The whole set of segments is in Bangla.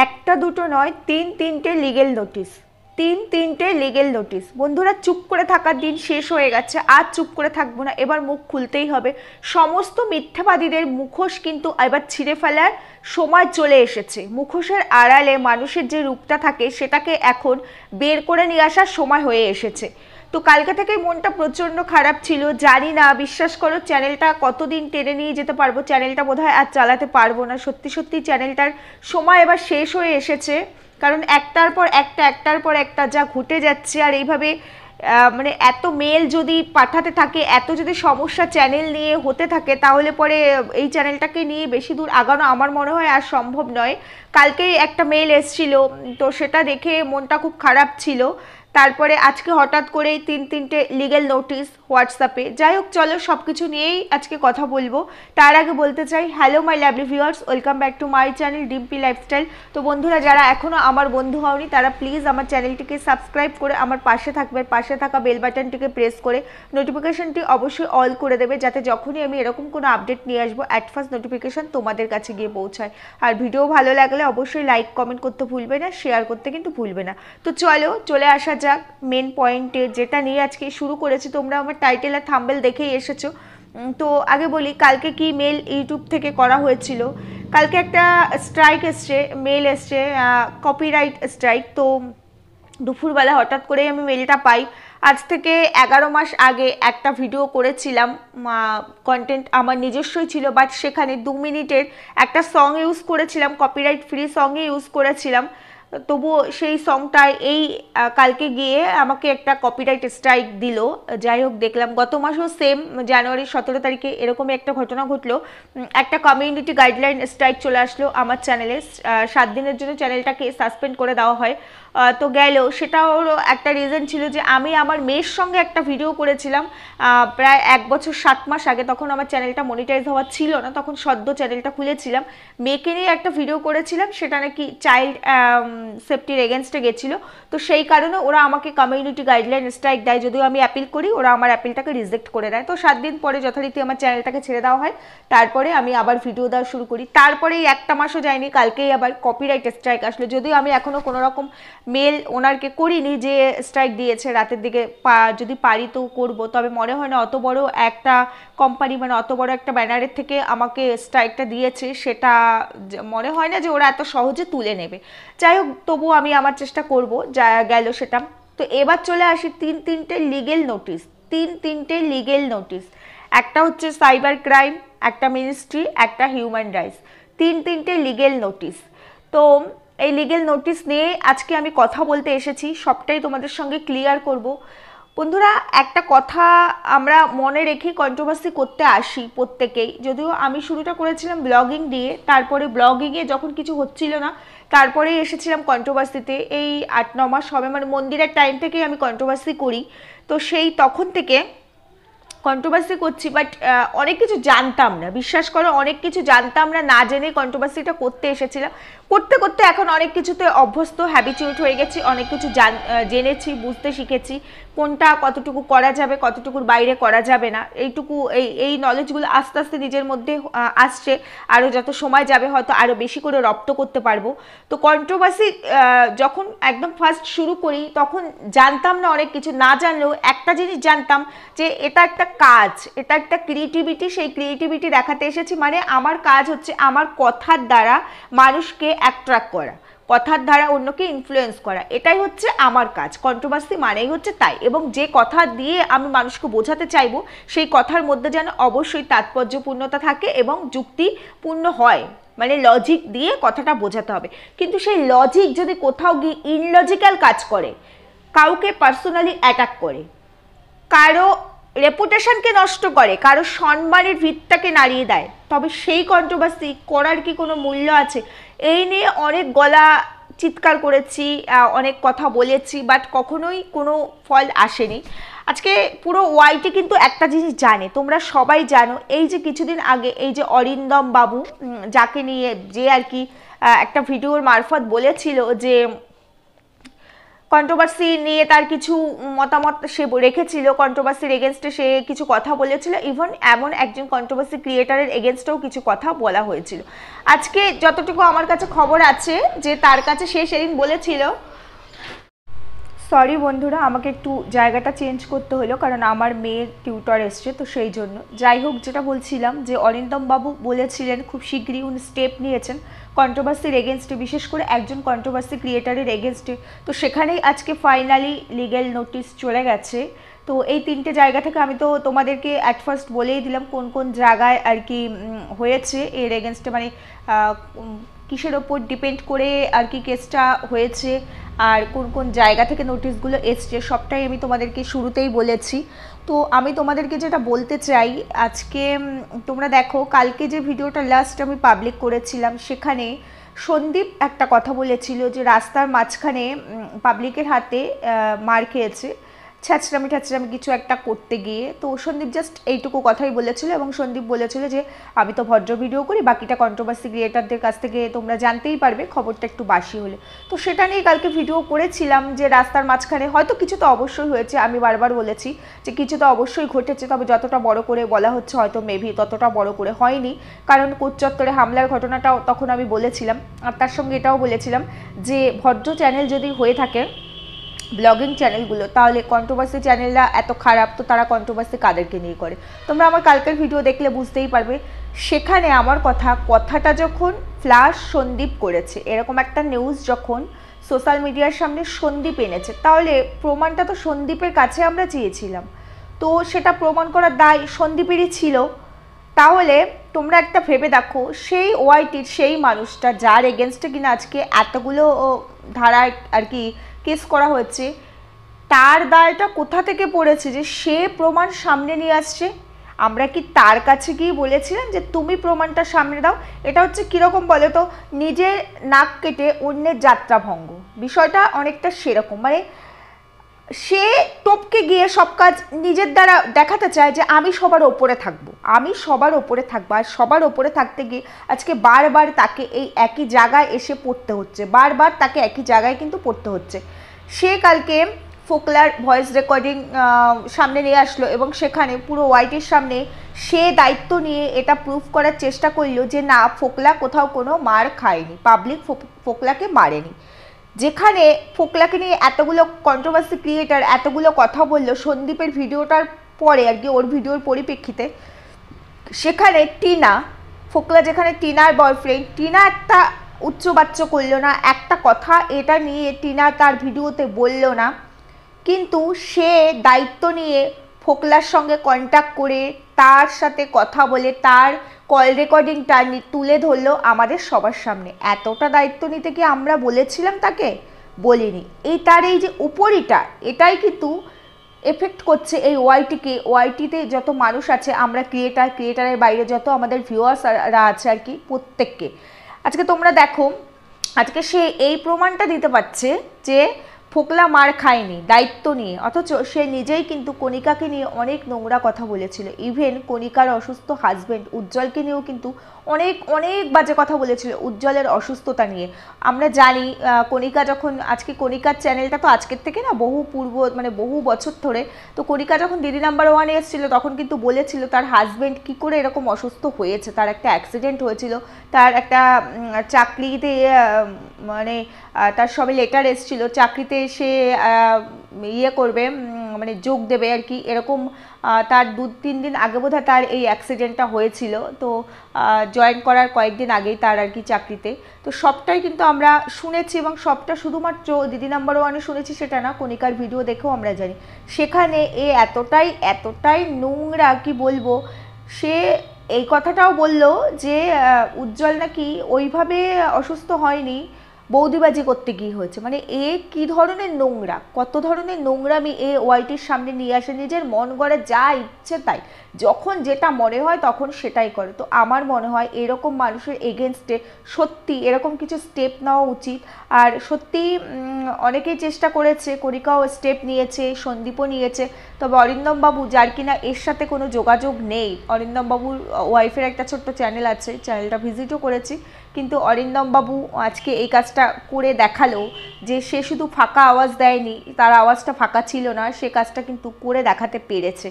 একটা দুটো নয়, তিনটে লিগেল নোটিশ। তিনটে লিগেল নোটিশ। বন্ধুরা, চুপ করে থাকার দিন শেষ হয়ে গেছে, আর চুপ করে থাকবো না, এবার মুখ খুলতেই হবে। সমস্ত মিথ্যাবাদীদের মুখোশ কিন্তু এবার ছিঁড়ে ফেলার সময় চলে এসেছে। মুখোশের আড়ালে মানুষের যে রূপটা থাকে সেটাকে এখন বের করে নিয়ে আসার সময় হয়ে এসেছে। তো কালকে থেকে মনটা প্রচণ্ড খারাপ ছিল, জানি না বিশ্বাস করো চ্যানেলটা কতদিন টেনে নিয়ে যেতে পারবো, চ্যানেলটা বোধহয় আর চালাতে পারবো না। সত্যি সত্যি চ্যানেলটার সময় এবার শেষ হয়ে এসেছে, কারণ একটার পর একটা যা ঘটে যাচ্ছে। আর এইভাবে মানে এত মেল যদি পাঠাতে থাকে, এত যদি সমস্যা চ্যানেল নিয়ে হতে থাকে, তাহলে পরে এই চ্যানেলটাকে নিয়ে বেশি দূর আগানো আমার মনে হয় আর সম্ভব নয়। কালকেই একটা মেল এসছিল, তো সেটা দেখে মনটা খুব খারাপ ছিল। তারপরে আজকে হঠাৎ করেই তিনটে লিগ্যাল নোটিশ হোয়াটসঅ্যাপে। যাই হোক, চলো সব কিছু নিয়েই আজকে কথা বলবো। তার আগে বলতে চাই, hello my lovely viewers, welcome back to my channel Dimpi lifestyle. তো বন্ধুরা, যারা এখনও আমার বন্ধু হওনি তারা প্লিজ আমার চ্যানেলটিকে সাবস্ক্রাইব করে আমার পাশে থাকবে, পাশে থাকা বেল বাটনটিকে প্রেস করে নোটিফিকেশনটি অবশ্যই অল করে দেবে, যাতে যখনই আমি এরকম কোনো আপডেট নিয়ে আসবো অ্যাট ফার্স্ট নোটিফিকেশন তোমাদের কাছে গিয়ে পৌঁছায়। আর ভিডিও ভালো লাগলে অবশ্যই লাইক কমেন্ট করতে ভুলবে না, শেয়ার করতে কিন্তু ভুলবে না। তো চলো চলে আসা যাক মেন পয়েন্টে, যেটা নিয়ে আজকে শুরু করেছি। তোমরা আমার টাইটেল আর থাম্বনেল দেখেই এসেছো। তো আগে বলি কালকে কি মেল ইউটিউব থেকে করা হয়েছিল। কালকে একটা স্ট্রাইক এসছে, মেল এসছে, কপিরাইট স্ট্রাইক। তো দুপুরবেলা হঠাৎ করেই আমি মেলটা পাই। আজ থেকে 11 মাস আগে একটা ভিডিও করেছিলাম, কন্টেন্ট আমার নিজস্বই ছিল, বাট সেখানে 2 মিনিটের একটা সং ইউজ করেছিলাম, কপিরাইট ফ্রি সঙ্গে ইউজ করেছিলাম। তবুও সেই সংটায় এই কালকে গিয়ে আমাকে একটা কপিরাইট স্ট্রাইক দিল। যাই হোক, দেখলাম গত মাসেও সেম জানুয়ারির 17 তারিখে এরকমই একটা ঘটনা ঘটলো। একটা কমিউনিটি গাইডলাইন স্ট্রাইক চলে আসলো আমার চ্যানেলে। 7 দিনের জন্য চ্যানেলটাকে সাসপেন্ড করে দেওয়া হয়। তো গেল, সেটাও একটা রিজন ছিল যে আমি আমার মেয়ের সঙ্গে একটা ভিডিও করেছিলাম প্রায় 1 বছর 7 মাস আগে। তখন আমার চ্যানেলটা মনিটাইজ হওয়া ছিল না, তখন সদ্য চ্যানেলটা খুলেছিলাম। মেয়েকে নিয়ে একটা ভিডিও করেছিলাম, সেটা নাকি চাইল্ড সেফটির এগেনস্টে গেছিলো। তো সেই কারণে ওরা আমাকে কমিউনিটি গাইডলাইন স্ট্রাইক দেয়, যদিও আমি অ্যাপিল করি, ওরা আমার অ্যাপিলটাকে রিজেক্ট করে দেয়। তো 7 দিন পরে যথারীতি আমার চ্যানেলটাকে ছেড়ে দেওয়া হয়। তারপরে আমি আবার ভিডিও দেওয়া শুরু করি। তারপরে এই 1 মাসও যায়নি, কালকেই আবার কপিরাইট স্ট্রাইক আসলো। যদিও আমি এখনও কোনো রকম মেল ওনারকে করিনি যে স্ট্রাইক দিয়েছে, রাতের দিকে যদি পারি তো করব, তবে মনে হয় না অত বড় একটা কোম্পানি, মানে অত বড় একটা ব্যানারের থেকে আমাকে স্ট্রাইকটা দিয়েছে, সেটা মনে হয় না যে ওরা এত সহজে তুলে নেবে। যাই হোক, তবু আমি আমার চেষ্টা করব, যা গেল সেটা। তো এবার চলে আসি তিনটে লিগেল নোটিশ। তিনটে লিগেল নোটিশ, একটা হচ্ছে সাইবার ক্রাইম, একটা মিনিস্ট্রি, একটা হিউম্যান রাইটস। তিনটে লিগেল নোটিশ। তো এই লিগেল নোটিশ নিয়ে আজকে আমি কথা বলতে এসেছি, সবটাই তোমাদের সঙ্গে ক্লিয়ার করব। বন্ধুরা, একটা কথা আমরা মনে রেখে কন্ট্রোভার্সি করতে আসি প্রত্যেকেই। যদিও আমি শুরুটা করেছিলাম ব্লগিং দিয়ে, তারপরে ব্লগিংয়ে যখন কিছু হচ্ছিল না, তারপরেই এসেছিলাম কন্ট্রোভার্সিতে। এই 8-9 মাস হবে, মানে মন্দিরের টাইম থেকেই আমি কন্ট্রোভার্সি করি। তো সেই তখন থেকে কন্ট্রোভার্সি করছি, বাট অনেক কিছু জানতাম না, বিশ্বাস করো অনেক কিছু জানতাম না, না জেনে কন্ট্রোভার্সিটা করতে এসেছিলাম। করতে করতে এখন অনেক কিছুতে অভ্যস্ত, হ্যাবিচুয়েট হয়ে গেছি, অনেক কিছু জেনেছি, বুঝতে শিখেছি কোনটা কতটুকু করা যাবে, কতটুকুর বাইরে করা যাবে না। এইটুকু এই নলেজগুলো আস্তে আস্তে নিজের মধ্যে আসছে। আরও যত সময় যাবে হয়তো আরও বেশি করে রপ্ত করতে পারবো। তো কন্ট্রোভার্সি যখন একদম ফার্স্ট শুরু করি তখন জানতাম না অনেক কিছু। না জানলেও একটা জিনিস জানতাম যে এটা একটা কাজ, এটা একটা ক্রিয়েটিভিটি, সেই ক্রিয়েটিভিটি দেখাতে এসেছি। মানে আমার কাজ হচ্ছে আমার কথার দ্বারা মানুষকে অ্যাট্রাক্ট করা, কথার দ্বারা অন্যকে ইনফ্লুয়েন্স করা, এটাই হচ্ছে আমার কাজ। কন্ট্রোভার্সি মানেই হচ্ছে তাই। এবং যে কথা দিয়ে আমি মানুষকে বোঝাতে চাইবো, সেই কথার মধ্যে যেন অবশ্যই তাৎপর্যপূর্ণতা থাকে এবং যুক্তিপূর্ণ হয়, মানে লজিক দিয়ে কথাটা বোঝাতে হবে। কিন্তু সেই লজিক যদি কোথাও গিয়ে ইনলজিক্যাল কাজ করে, কাউকে পার্সোনালি অ্যাটাক করে, কারো রেপুটেশনকে নষ্ট করে, কারো সম্মানের ভিতটাকে নাড়িয়ে দেয়, তবে সেই কন্ট্রোভার্সি করার কি কোনো মূল্য আছে? এই নিয়ে অনেক গলা চিৎকার করেছি, অনেক কথা বলেছি, বাট কখনোই কোনো ফল আসেনি। আজকে পুরো ওয়াইটি কিন্তু একটা জিনিস জানে, তোমরা সবাই জানো, এই যে কিছুদিন আগে এই যে অরিন্দম বাবু, যাকে নিয়ে যে আর কি একটা ভিডিওর মারফত বলেছিল যে কন্ট্রোভার্সি নিয়ে তার কিছু মতামত সে রেখেছিল, কন্ট্রোভার্সির এগেনস্টে সে কিছু কথা বলেছিল, ইভেন এমন একজন কন্ট্রোভার্সি ক্রিয়েটারের এগেনস্টেও কিছু কথা বলা হয়েছিল। আজকে যতটুকু আমার কাছে খবর আছে যে তার কাছে সে সেদিন বলেছিল, সরি বন্ধুরা আমাকে একটু জায়গাটা চেঞ্জ করতে হলো কারণ আমার মেয়ের টিউটর এসছে, তো সেই জন্য। যাই হোক, যেটা বলছিলাম যে অরিন্দম বাবু বলেছিলেন খুব শীঘ্রই উনি স্টেপ নিয়েছেন কন্ট্রোভার্সির এগেনস্টে, বিশেষ করে একজন কন্ট্রোভার্সি ক্রিয়েটারের এগেনস্টে। তো সেখানেই আজকে ফাইনালি লিগ্যাল নোটিশ চলে গেছে। তো এই 3টে জায়গা থেকে আমি তো তোমাদেরকে অ্যাট ফার্স্ট বলেই দিলাম কোন কোন জায়গায় আর কি হয়েছে এর এগেনস্টে, মানে কিসের ওপর ডিপেন্ড করে আর কি কেসটা হয়েছে আর কোন কোন জায়গা থেকে নোটিশগুলো এসছে, সবটাই আমি তোমাদেরকে শুরুতেই বলেছি। তো আমি তোমাদেরকে যেটা বলতে চাই, আজকে তোমরা দেখো কালকে যে ভিডিওটা লাস্ট আমি পাবলিক করেছিলাম সেখানে সন্দীপ একটা কথা বলেছিল যে রাস্তার মাঝখানে পাবলিকের হাতে মার খেয়েছে ছ্যাচড়ামি কিছু একটা করতে গিয়ে। তো সন্দীপ জাস্ট এইটুকু কথাই বলেছিল এবং সন্দীপ বলেছিল যে আমি তো ভদ্র ভিডিও করি, বাকিটা কন্ট্রোভার্সি ক্রিয়েটারদের কাছ থেকে তোমরা জানতেই পারবে, খবরটা একটু বাসি হলে। তো সেটা নিয়ে কালকে ভিডিও করেছিলাম যে রাস্তার মাঝখানে হয়তো কিছু তো অবশ্যই হয়েছে, আমি বারবার বলেছি যে কিছু তো অবশ্যই ঘটেছে, তবে যতটা বড় করে বলা হচ্ছে হয়তো মেবি ততটা বড় করে হয়নি, কারণ কোচ চত্বরে হামলার ঘটনাটাও তখন আমি বলেছিলাম। আর তার সঙ্গে এটাও বলেছিলাম যে ভদ্র চ্যানেল যদি হয়ে থাকে ব্লগিং চ্যানেলগুলো, তাহলে কন্ট্রোভার্সি চ্যানেলরা এত খারাপ, তো তারা কন্ট্রোভার্সি কাদেরকে নিয়ে করে? তোমরা আমার কালকের ভিডিও দেখলে বুঝতেই পারবে। সেখানে আমার কথাটা যখন ফ্ল্যাশ সন্দীপ করেছে, এরকম একটা নিউজ যখন সোশ্যাল মিডিয়ার সামনে সন্দীপ এনেছে, তাহলে প্রমাণটা তো সন্দীপের কাছে আমরা চেয়েছিলাম, তো সেটা প্রমাণ করার দায় সন্দীপেরই ছিল। তাহলে তোমরা একটা ভেবে দেখো, সেই ওয়াইটির সেই মানুষটা যার এগেনস্টে কিনা আজকে এতগুলো ধারায় আর কি কেস করা হচ্ছে, তার দায়টা কোথা থেকে পড়েছে যে সে প্রমাণ সামনে নিয়ে আসছে? আমরা কি তার কাছে গিয়ে বলেছিলাম যে তুমি প্রমাণটা সামনে দাও? এটা হচ্ছে কীরকম বলে তো, নিজের নাক কেটে অন্যের যাত্রা ভঙ্গ, বিষয়টা অনেকটা সেরকম। মানে সে টপকে গিয়ে সব কাজ নিজের দ্বারা দেখাতে চায় যে আমি সবার ওপরে থাকবো, আমি সবার ওপরে থাকবো, আর সবার ওপরে থাকতে গিয়ে আজকে বারবার তাকে এই একই জায়গায় এসে পড়তে হচ্ছে, বারবার তাকে একই জায়গায় কিন্তু পড়তে হচ্ছে। সে কালকে ফোকলার ভয়েস রেকর্ডিং সামনে নিয়ে আসলো এবং সেখানে পুরো ওয়াইটির সামনে সে দায়িত্ব নিয়ে এটা প্রুফ করার চেষ্টা করলো যে না, ফোকলা কোথাও কোনো মার খায়নি, পাবলিক ফোকলাকে মারেনি। যেখানে ফোকলাকে নিয়ে এতগুলো কন্ট্রোভার্সি ক্রিয়েটার এতগুলো কথা বললো সন্দীপের ভিডিওটার পরে আর কি, ওর ভিডিওর পরিপ্রেক্ষিতে, সেখানে টিনা, ফোকলা যেখানে টিনার বয়ফ্রেন্ড, টিনা একটা উচ্চবাচ্য করলো না, একটা কথা এটা নিয়ে টিনা তার ভিডিওতে বলল না, কিন্তু সে দায়িত্ব নিয়ে ফোকলার সঙ্গে কন্ট্যাক্ট করে তার সাথে কথা বলে তার কল রেকর্ডিংটা তুলে ধরলো আমাদের সবার সামনে। এতটা দায়িত্ব নিতে কি আমরা বলেছিলাম তাকে? বলিনি। এই তার এই যে উপরিটা, এটাই কিন্তু এফেক্ট করছে এই ওয়াইটিকে। ওয়াইটিতে যত মানুষ আছে, আমরা ক্রিয়েটারের বাইরে যত আমাদের ভিউয়ার্সরা আছে আর কি, প্রত্যেককে আজকে তোমরা দেখো, আজকে সে এই প্রমাণটা দিতে পারছে যে ফোকলা মার খায়নি দায়িত্ব নিয়ে, অথচ সে নিজেই কিন্তু কণিকাকে নিয়ে অনেক নোংরা কথা বলেছিল। ইভেন কণিকার অসুস্থ হাজব্যান্ড উজ্জ্বলকে নিয়েও কিন্তু অনেক অনেক বাজে কথা বলেছিল, উজ্জ্বলের অসুস্থতা নিয়ে। আমরা জানি কণিকা যখন, আজকে কণিকার চ্যানেলটা তো আজকের থেকে না, বহু পূর্ব মানে বহু বছর ধরে। তো কণিকা যখন দিদি নাম্বার 1-এ এসেছিলো তখন কিন্তু বলেছিল তার হাজব্যান্ড কী করে এরকম অসুস্থ হয়েছে, তার একটা অ্যাক্সিডেন্ট হয়েছিল, তার একটা চাকরিতে মানে তার সবে লেটার এসেছিলো, চাকরিতে সে ইয়ে করবে মানে যোগ দেবে আর কি, এরকম তার 2-3 দিন আগে বোধহয় তার এই অ্যাক্সিডেন্টটা হয়েছিল। তো জয়েন করার কয়েকদিন আগেই তার আর কি চাকরিতে। তো সবটাই কিন্তু আমরা শুনেছি এবং সবটা শুধুমাত্র দিদি নাম্বার 1-এ শুনেছি সেটা না, কণিকার ভিডিও দেখেও আমরা জানি। সেখানে এ এতটাই নোংরা কি বলবো, সে এই কথাটাও বলল যে উজ্জ্বল নাকি ওইভাবে অসুস্থ হয়নি, বৌদিবাজি করতে গিয়ে হয়েছে। মানে এ কি ধরনের নোংরা, কত ধরনের নোংরামি এ ওয়াইটির সামনে নিয়ে আসে, নিজের মন গড়ে যা ইচ্ছে তাই, যখন যেটা মনে হয় তখন সেটাই করে। তো আমার মনে হয় এরকম মানুষের এগেনস্টে সত্যি এরকম কিছু স্টেপ নেওয়া উচিত। আর সত্যি অনেকেই চেষ্টা করেছে, কণিকাও স্টেপ নিয়েছে, সন্দীপও নিয়েছে, তবে অরিন্দম বাবু, যার কিনা এর সাথে কোনো যোগাযোগ নেই, অরিন্দম বাবুর ওয়াইফের একটা ছোট্ট চ্যানেল আছে, চ্যানেলটা ভিজিটও করেছি, কিন্তু অরিন্দম বাবু আজকে এই কাজটা করে দেখালো যে সে শুধু ফাঁকা আওয়াজ দেয়নি, তার আওয়াজটা ফাঁকা ছিল না, সে কাজটা কিন্তু করে দেখাতে পেরেছে।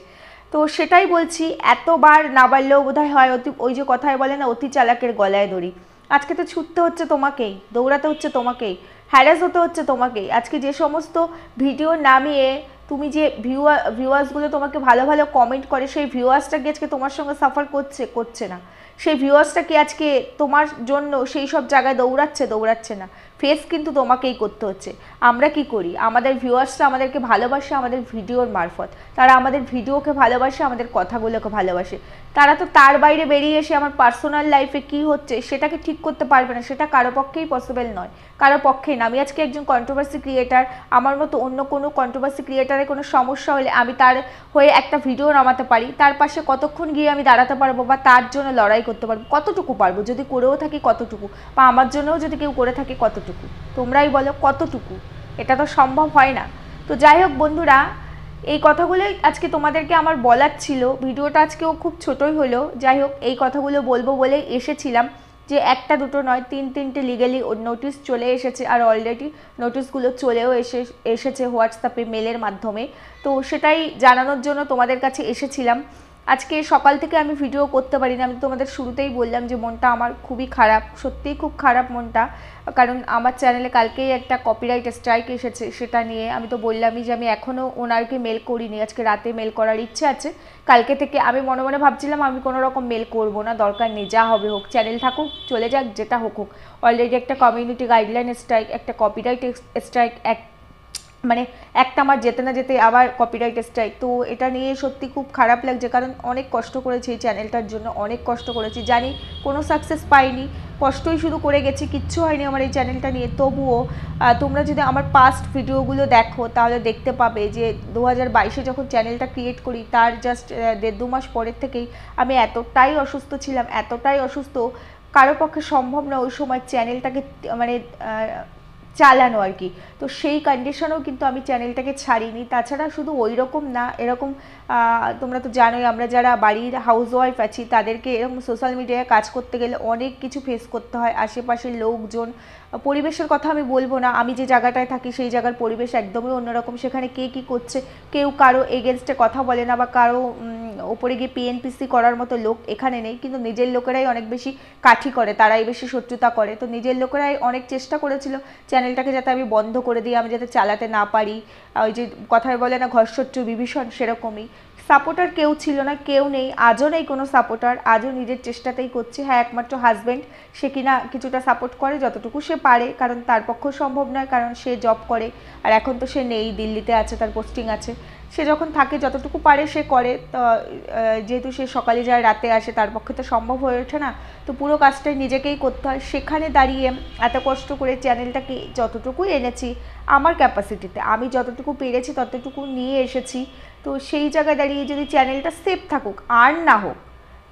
তো সেটাই বলছি, এতবার না বাড়লেও বোধহয় হয়, ওই যে কথায় বলে না, অতি চালাকের গলায় দড়ি। আজকে তো ছুটতে হচ্ছে তোমাকেই, দৌড়াতে হচ্ছে তোমাকেই, হ্যারাস হতে হচ্ছে তোমাকেই। আজকে যে সমস্ত ভিডিও নামিয়ে তুমি যে ভিউয়ার্সগুলো তোমাকে ভালো ভালো কমেন্ট করে, সেই ভিউয়ার্সটা কি আজকে তোমার সঙ্গে সাফার করছে না? সেই ভিউয়ার্সটা কি আজকে তোমার জন্য সেই সব জায়গায় দৌড়াচ্ছে না? ফেস কিন্তু তোমাকেই করতে হচ্ছে। আমরা কি করি, আমাদের ভিউয়ার্সরা আমাদেরকে ভালোবাসে আমাদের ভিডিওর মারফত, তারা আমাদের ভিডিওকে ভালোবাসে, আমাদের কথাগুলোকে ভালোবাসে। তারা তো তার বাইরে বেরিয়ে এসে আমার পার্সোনাল লাইফে কি হচ্ছে সেটাকে ঠিক করতে পারবে না, সেটা কারো পক্ষেই পসিবল নয়, কারো পক্ষেই না। আমি আজকে একজন কন্ট্রোভার্সি ক্রিয়েটার, আমার মতো অন্য কোনো কন্ট্রোভার্সি ক্রিয়েটারের কোনো সমস্যা হলে আমি তার হয়ে একটা ভিডিও নামাতে পারি, তার পাশে কতক্ষণ গিয়ে আমি দাঁড়াতে পারবো বা তার জন্য লড়াই করতে পারবো, কতটুকু পারবো, যদি করেও থাকি কতটুকু, বা আমার জন্যও যদি কেউ করে থাকে কতটুকু, তোমরাই বলো কতটুকু? এটা তো সম্ভব হয় না। তো যাই হোক বন্ধুরা, এই কথাগুলোই আজকে তোমাদেরকে আমার বলার ছিল। ভিডিওটা আজকেও খুব ছোটই হলো, যাই হোক এই কথাগুলো বলবো বলেই এসেছিলাম, যে একটা দুটো নয়, তিনটে লিগালি নোটিশ চলে এসেছে, আর অলরেডি নোটিশগুলো চলেও এসেছে হোয়াটসঅ্যাপে মেলের মাধ্যমে। তো সেটাই জানানোর জন্য তোমাদের কাছে এসেছিলাম। আজকে সকাল থেকে আমি ভিডিও করতে পারি না, আমি তোমাদের শুরুতেই বললাম যে মনটা আমার খুবই খারাপ, সত্যিই খুব খারাপ মনটা, কারণ আমার চ্যানেলে কালকেই একটা কপিরাইট স্ট্রাইক এসেছে, সেটা নিয়ে আমি তো বললামই যে আমি এখনও ওনারকে মেল করিনি, আজকে রাতে মেল করার ইচ্ছে আছে। কালকে থেকে আমি মনে মনে ভাবছিলাম আমি কোনো রকম মেল করব না, দরকার নেই, যা হবে হোক, চ্যানেল থাকুক চলে যাক, যেটা হোক হোক। অলরেডি একটা কমিউনিটি গাইডলাইন স্ট্রাইক, একটা কপিরাইট স্ট্রাইক, মানে একটা আমার যেতে না যেতে আবার কপিরাইট স্ট্রাইক। তো এটা নিয়ে সত্যি খুব খারাপ লাগছে, কারণ অনেক কষ্ট করেছি এই চ্যানেলটার জন্য, অনেক কষ্ট করেছি, জানি কোনো সাকসেস পাইনি, কষ্টই শুধু করে গেছি, কিচ্ছু হয়নি আমার এই চ্যানেলটা নিয়ে। তবুও তোমরা যদি আমার পাস্ট ভিডিওগুলো দেখো তাহলে দেখতে পাবে যে 2022-এ যখন চ্যানেলটা ক্রিয়েট করি তার জাস্ট 1.5-2 মাস পরের থেকেই আমি এতটাই অসুস্থ ছিলাম, এতটাই অসুস্থ, কারো পক্ষে সম্ভব না ওই সময় চ্যানেলটাকে মানে চালানো আর কি। তো সেই কন্ডিশনেও কিন্তু আমি চ্যানেলটাকে ছাড়িনি। তাছাড়া শুধু ওই রকম না, এরকম তোমরা তো জানোই আমরা যারা বাড়ির হাউসওয়াইফ আছি তাদেরকে এরকম সোশ্যাল মিডিয়ায় কাজ করতে গেলে অনেক কিছু ফেস করতে হয়, আশেপাশের লোকজন, পরিবেশের কথা আমি বলবো না, আমি যে জায়গাটায় থাকি সেই জায়গার পরিবেশ একদমই অন্যরকম, সেখানে কে কী করছে কেউ কারো এগেনস্টে কথা বলে না, বা কারো ওপরে গিয়ে পিএনপিসি করার মতো লোক এখানে নেই, কিন্তু নিজের লোকেরাই অনেক বেশি কাঠি করে, তারাই বেশি শত্রুতা করে। তো নিজের লোকেরাই অনেক চেষ্টা করেছিল চ্যানেলটাকে যাতে আমি বন্ধ করে দিই, আমি যাতে চালাতে না পারি, ওই যে কথায় বলে না ঘর শত্রু বিভীষণ, সেরকমই। সাপোর্টার কেউ ছিল না, কেউ নেই, আজও নেই কোনো সাপোর্টার, আজও নিজের চেষ্টাতেই করছি। হ্যাঁ, একমাত্র হাজব্যান্ড, সে কিনা কিছুটা সাপোর্ট করে যতটুকু সে পারে, কারণ তার পক্ষেও সম্ভব নয়, কারণ সে জব করে, আর এখন তো সে নেই, দিল্লিতে আছে, তার পোস্টিং আছে। সে যখন থাকে যতটুকু পারে সে করে, তো যেহেতু সে সকালে যায় রাতে আসে, তার পক্ষে তো সম্ভব হয়ে ওঠে না, তো পুরো কাজটাই নিজেকেই করতে হয়। সেখানে দাঁড়িয়ে এত কষ্ট করে চ্যানেলটাকে যতটুকুই এনেছি আমার ক্যাপাসিটিতে, আমি যতটুকু পেরেছি ততটুকু নিয়ে এসেছি। তো সেই জায়গায় দাঁড়িয়ে যদি চ্যানেলটা সেফ থাকুক, আর না হোক,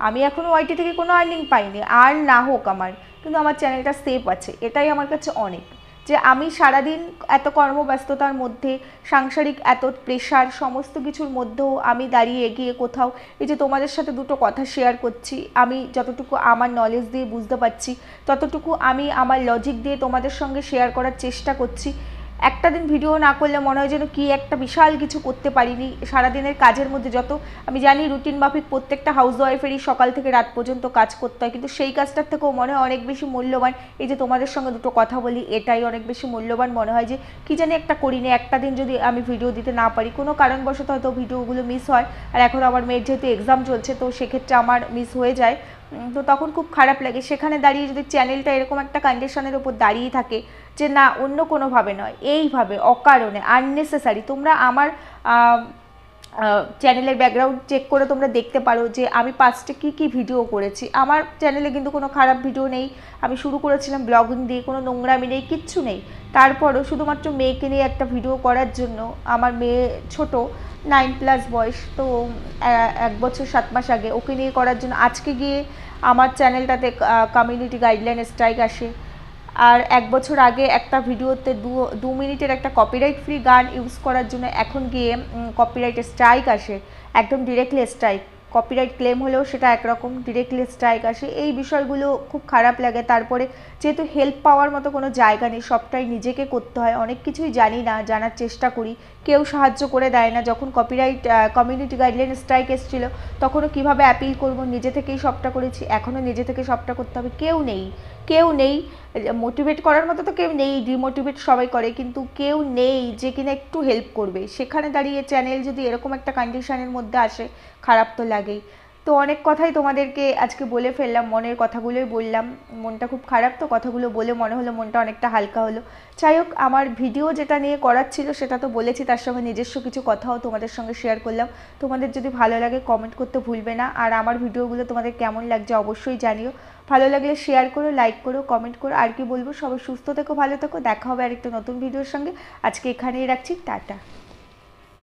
আমি এখনও ওয়াইটি থেকে কোনো আর্নিং পাইনি, আর না হোক আমার, কিন্তু আমার চ্যানেলটা সেফ আছে, এটাই আমার কাছে অনেক। যে আমি সারাদিন এত কর্মব্যস্ততার মধ্যে, সাংসারিক এত প্রেশার, সমস্ত কিছুর মধ্যেও আমি দাঁড়িয়ে এগিয়ে কোথাও এই যে তোমাদের সাথে দুটো কথা শেয়ার করছি, আমি যতটুকু আমার নলেজ দিয়ে বুঝতে পারছি ততটুকু আমি আমার লজিক দিয়ে তোমাদের সঙ্গে শেয়ার করার চেষ্টা করছি। একটা দিন ভিডিও না করলে মনে হয় যেন কি একটা বিশাল কিছু করতে পারিনি। সারাদিনের কাজের মধ্যে যত আমি জানি রুটিন মাফিক প্রত্যেকটা হাউসওয়াইফেরই সকাল থেকে রাত পর্যন্ত কাজ করতে হয়, কিন্তু সেই কাজটার থেকেও মনে হয় অনেক বেশি মূল্যবান এই যে তোমাদের সঙ্গে দুটো কথা বলি, এটাই অনেক বেশি মূল্যবান মনে হয়। যে কি জানি একটা করিনি, একটা দিন যদি আমি ভিডিও দিতে না পারি, কোনো কারণবশত হয়তো ভিডিওগুলো মিস হয়, আর এখন আমার মেয়ের যেহেতু এক্সাম চলছে তো সেক্ষেত্রে আমার মিস হয়ে যায়, তো তখন খুব খারাপ লাগে। সেখানে দাঁড়িয়ে যদি চ্যানেলটা এরকম একটা কন্ডিশনের ওপর দাঁড়িয়ে থাকে যে না অন্য কোনোভাবে নয়, এইভাবে অকারণে আননেসেসারি, তোমরা আমার চ্যানেলের ব্যাকগ্রাউন্ড চেক করে তোমরা দেখতে পারো যে আমি পাস্টে কী ভিডিও করেছি। আমার চ্যানেলে কিন্তু কোনো খারাপ ভিডিও নেই, আমি শুরু করেছিলাম ব্লগিং দিয়ে, কোনো নোংরামি নেই, কিচ্ছু নেই। তারপরও শুধুমাত্র মেয়েকে নিয়ে একটা ভিডিও করার জন্য, আমার মেয়ে ছোট 9+ বয়স, তো 1 বছর 7 মাস আগে, ওকে নিয়ে করার জন্য আজকে গিয়ে আমার চ্যানেলটাতে কমিউনিটি গাইডলাইন স্ট্রাইক আসে। আর 1 বছর আগে একটা ভিডিওতে 2 মিনিটের একটা কপিরাইট ফ্রি গান ইউজ করার জন্য এখন গিয়ে কপিরাইট স্ট্রাইক আসে, একদম ডিরেক্টলি স্ট্রাইক। কপিরাইট ক্লেম হলেও সেটা একরকম, ডিরেক্টলি স্ট্রাইক আসে, এই বিষয়গুলো খুব খারাপ লাগে। তারপরে যেহেতু হেল্প পাওয়ার মতো কোনো জায়গা নেই, সবটাই নিজেকে করতে হয়, অনেক কিছুই জানি না, জানার চেষ্টা করি, কেউ সাহায্য করে দেয় না। যখন কপিরাইট কমিউনিটি গাইডলাইন স্ট্রাইক এসেছিলো তখনও কীভাবে অ্যাপিল করবো, নিজে থেকেই সবটা করেছি, এখনও নিজে থেকে সবটা করতে হবে, কেউ নেই, কেউ নেই মোটিভেট করার মতো, তো কেউ নেই, ডিমোটিভেট সবাই করে, কিন্তু কেউ নেই যে কিনা একটু হেল্প করবে। সেখানে দাঁড়িয়ে চ্যানেল যদি এরকম একটা কন্ডিশনের মধ্যে আসে, খারাপ তো লাগেই। তো অনেক কথাই তোমাদেরকে আজকে বলে ফেললাম, মনের কথাগুলোই বললাম, মনটা খুব খারাপ, তো কথাগুলো বলে মনে হলো মনটা অনেকটা হালকা হলো। যাই হোক, আমার ভিডিও যেটা নিয়ে করার ছিল সেটা তো বলেছি, তার সঙ্গে নিজস্ব কিছু কথাও তোমাদের সঙ্গে শেয়ার করলাম। তোমাদের যদি ভালো লাগে কমেন্ট করতে ভুলবে না, আর আমার ভিডিওগুলো তোমাদের কেমন লাগছে অবশ্যই জানিও। ভালো লাগলে শেয়ার করো, লাইক করো, কমেন্ট করো। আর কি বলবো, সবাই সুস্থ থেকো, ভালো থেকো, দেখা হবে আরেকটা নতুন ভিডিওর সঙ্গে। আজকে এখানেই রাখছি, টাটা।